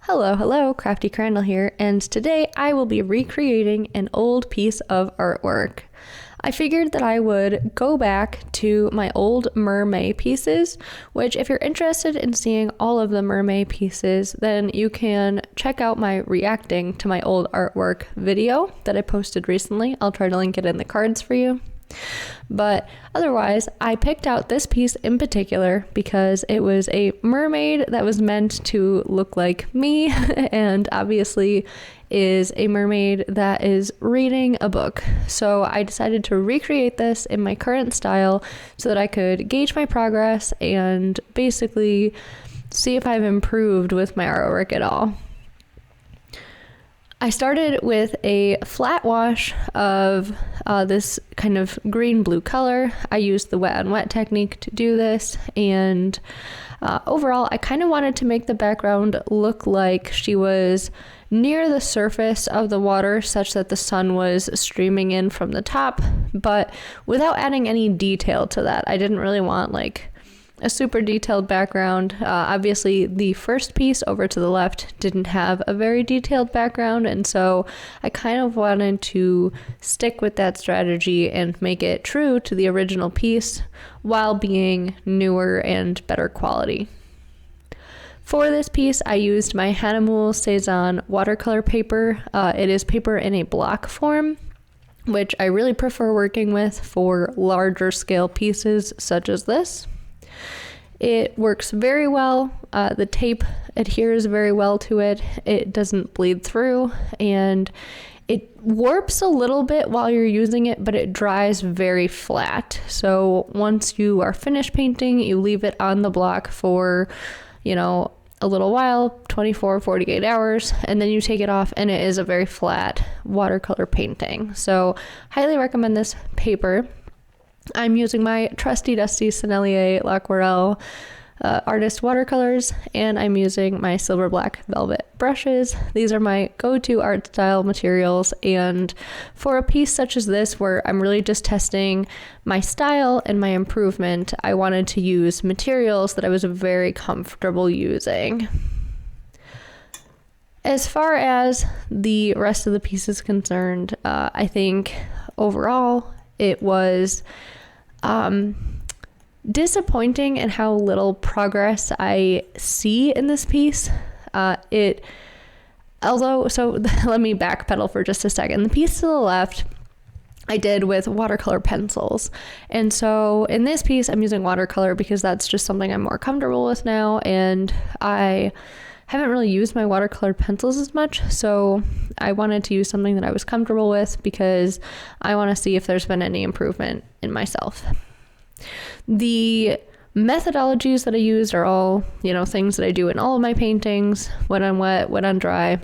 Hello, Crafty Crandall here, and today I will be recreating an old piece of artwork. I figured that I would go back to my old MerMay pieces, which if you're interested in seeing all of the MerMay pieces, then you can check out my reacting to my old artwork video that I posted recently. I'll try to link it in the cards for you. But otherwise, I picked out this piece in particular because it was a mermaid that was meant to look like me and obviously is a mermaid that is reading a book. So I decided to recreate this in my current style so that I could gauge my progress and basically see if I've improved with my artwork at all. I started with a flat wash of this kind of green-blue color. I used the wet on wet technique to do this, and overall I kind of wanted to make the background look like she was near the surface of the water such that the sun was streaming in from the top, but without adding any detail to that. I didn't really want like a super detailed background. Obviously the first piece over to the left didn't have a very detailed background, and so I kind of wanted to stick with that strategy and make it true to the original piece while being newer and better quality. For this piece, I used my Hahnemuhle Cezanne watercolor paper. It is paper in a block form, which I really prefer working with for larger scale pieces such as this. It works very well. The tape adheres very well to it. It doesn't bleed through, and it warps a little bit while you're using it, but it dries very flat. So once you are finished painting, you leave it on the block for, a little while, 24, 48 hours, and then you take it off and it is a very flat watercolor painting. So highly recommend this paper. I'm using my trusty dusty Sennelier L'Aquarelle artist watercolors, and I'm using my silver black velvet brushes. These are my go-to art style materials, and for a piece such as this where I'm really just testing my style and my improvement, I wanted to use materials that I was very comfortable using. As far as the rest of the piece is concerned, I think overall it was disappointing in how little progress I see in this piece. Let me backpedal for just a second. The piece to the left I did with watercolor pencils. And so in this piece, I'm using watercolor because that's just something I'm more comfortable with now. And I haven't really used my watercolor pencils as much. So I wanted to use something that I was comfortable with because I want to see if there's been any improvement in myself. The methodologies that I used are all, things that I do in all of my paintings, wet on wet, wet on dry,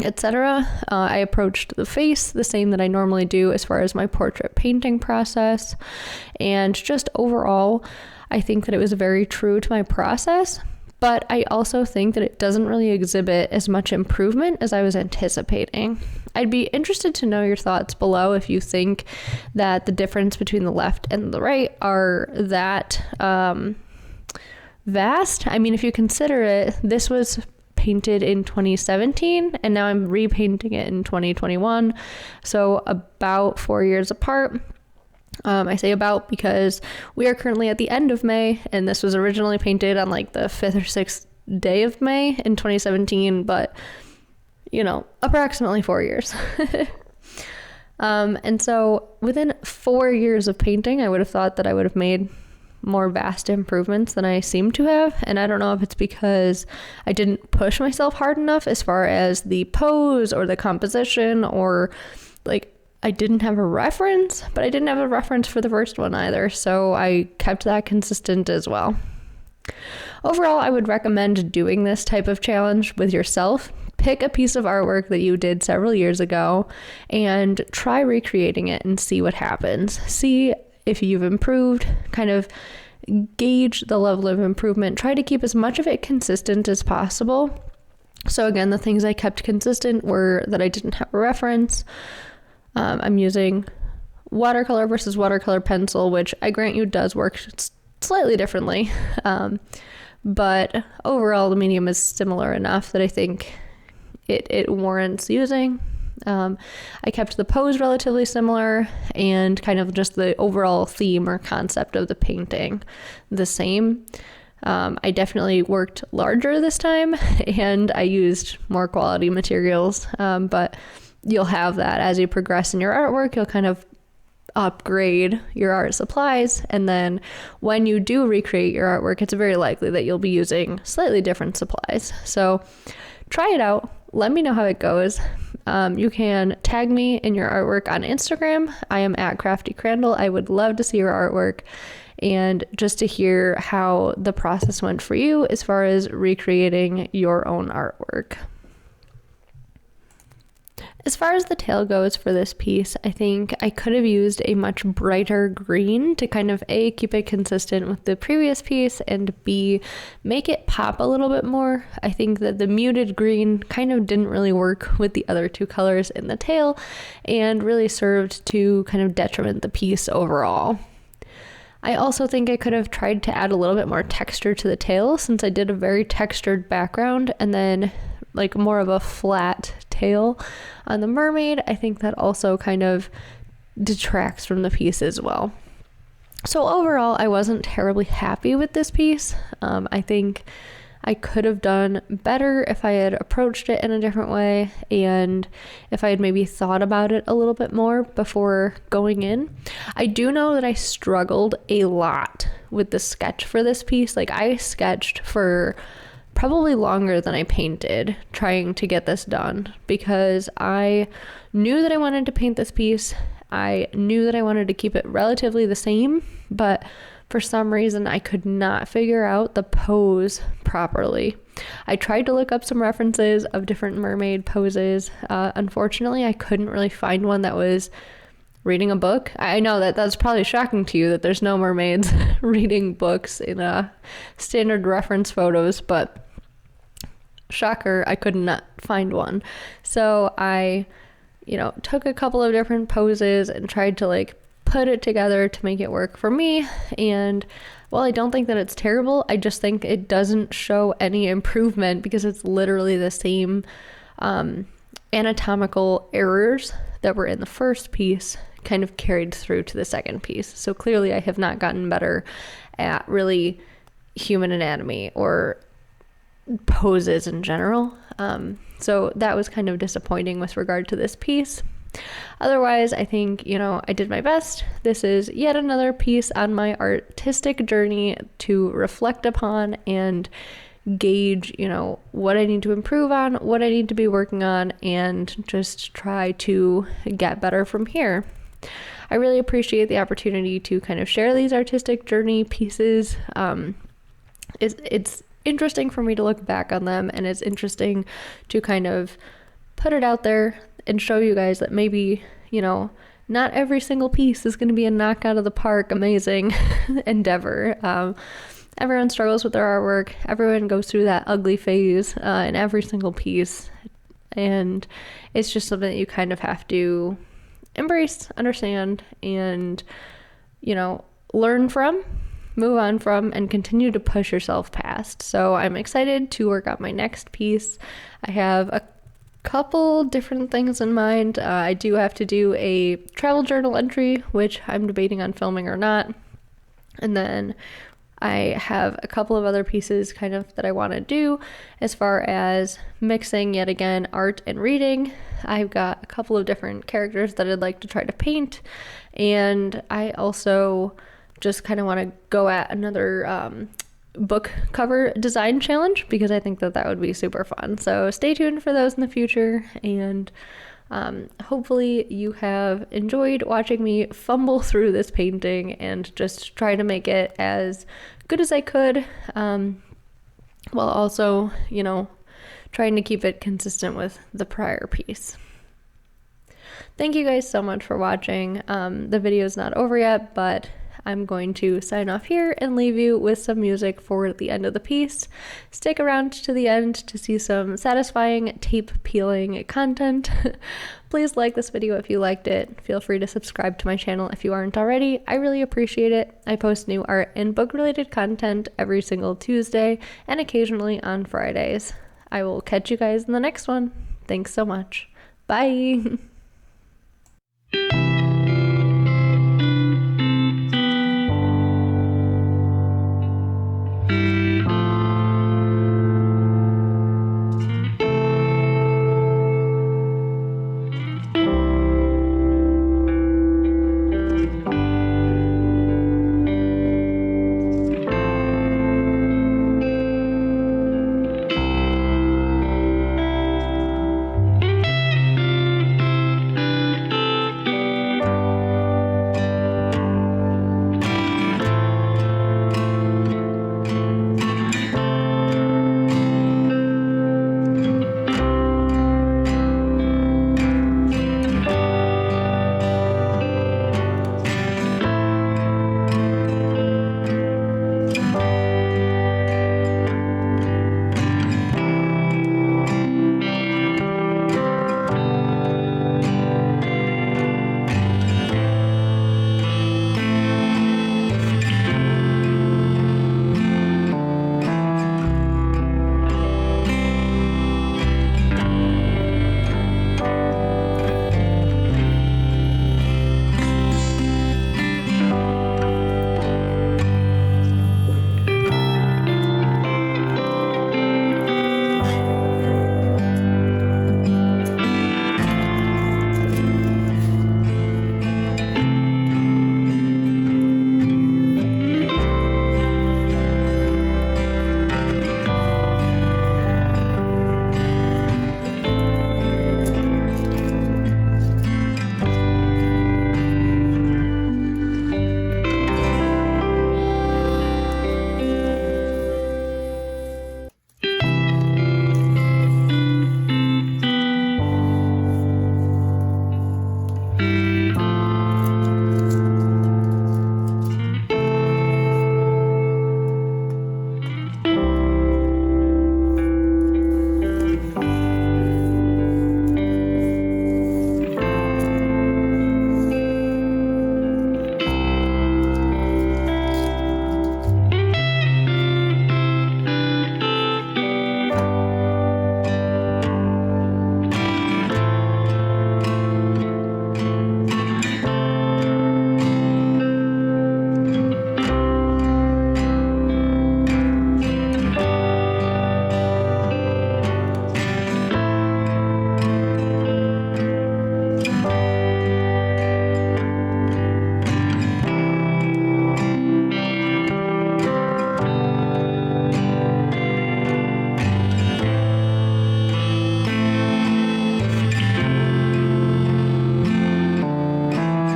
etc. I approached the face the same that I normally do as far as my portrait painting process. And just overall, I think that it was very true to my process. But I also think that it doesn't really exhibit as much improvement as I was anticipating. I'd be interested to know your thoughts below if you think that the difference between the left and the right are that vast. I mean, if you consider it, this was painted in 2017 and now I'm repainting it in 2021. So about 4 years apart. I say about because we are currently at the end of May, and this was originally painted on like the 5th or 6th day of May in 2017, but approximately 4 years. And so within 4 years of painting, I would have thought that I would have made more vast improvements than I seem to have. And I don't know if it's because I didn't push myself hard enough as far as the pose or the composition, or like I didn't have a reference, but I didn't have a reference for the first one either, so I kept that consistent as well. Overall, I would recommend doing this type of challenge with yourself. Pick a piece of artwork that you did several years ago and try recreating it and see what happens. See if you've improved, kind of gauge the level of improvement. Try to keep as much of it consistent as possible. So again, the things I kept consistent were that I didn't have a reference. I'm using watercolor versus watercolor pencil, which I grant you does work slightly differently. but overall the medium is similar enough that I think it warrants using. I kept the pose relatively similar and kind of just the overall theme or concept of the painting the same. I definitely worked larger this time and I used more quality materials, but you'll have that as you progress in your artwork. You'll kind of upgrade your art supplies, and then when you do recreate your artwork, it's very likely that you'll be using slightly different supplies. So try it out. Let me know how it goes. You can tag me in your artwork on Instagram. I am at Crafty Crandall. I would love to see your artwork and just to hear how the process went for you as far as recreating your own artwork. As far as the tail goes for this piece, I think I could have used a much brighter green to kind of A, keep it consistent with the previous piece, and B, make it pop a little bit more. I think that the muted green kind of didn't really work with the other two colors in the tail and really served to kind of detriment the piece overall. I also think I could have tried to add a little bit more texture to the tail, since I did a very textured background and then like more of a flat tail on the mermaid. I think that also kind of detracts from the piece as well. So overall, I wasn't terribly happy with this piece. I think I could have done better if I had approached it in a different way, and if I had maybe thought about it a little bit more before going in. I do know that I struggled a lot with the sketch for this piece. Like, I sketched for probably longer than I painted trying to get this done, because I knew that I wanted to paint this piece. I knew that I wanted to keep it relatively the same, but for some reason I could not figure out the pose properly. I tried to look up some references of different mermaid poses. Unfortunately, I couldn't really find one that was reading a book. I know that that's probably shocking to you that there's no mermaids reading books in standard reference photos, but shocker, I could not find one. So I, took a couple of different poses and tried to like put it together to make it work for me. And while I don't think that it's terrible, I just think it doesn't show any improvement because it's literally the same anatomical errors that were in the first piece kind of carried through to the second piece. So clearly I have not gotten better at really human anatomy or poses in general. So that was kind of disappointing with regard to this piece. Otherwise, I think, I did my best. This is yet another piece on my artistic journey to reflect upon and gauge, what I need to improve on, what I need to be working on, and just try to get better from here. I really appreciate the opportunity to kind of share these artistic journey pieces. It's interesting for me to look back on them, and it's interesting to kind of put it out there and show you guys that maybe, not every single piece is going to be a knock out of the park, amazing endeavor. Everyone struggles with their artwork. Everyone goes through that ugly phase in every single piece. And it's just something that you kind of have to embrace, understand, and, learn from, move on from, and continue to push yourself past. So I'm excited to work on my next piece. I have a couple different things in mind. I do have to do a travel journal entry, which I'm debating on filming or not. And then I have a couple of other pieces kind of that I want to do as far as mixing yet again art and reading. I've got a couple of different characters that I'd like to try to paint, and I also just kind of want to go at another book cover design challenge because I think that would be super fun. So stay tuned for those in the future, and hopefully you have enjoyed watching me fumble through this painting and just try to make it as good as I could, while also, trying to keep it consistent with the prior piece. Thank you guys so much for watching. The video is not over yet, but I'm going to sign off here and leave you with some music for the end of the piece. Stick around to the end to see some satisfying tape peeling content. Please like this video if you liked it. Feel free to subscribe to my channel if you aren't already. I really appreciate it. I post new art and book related content every single Tuesday and occasionally on Fridays. I will catch you guys in the next one. Thanks so much. Bye.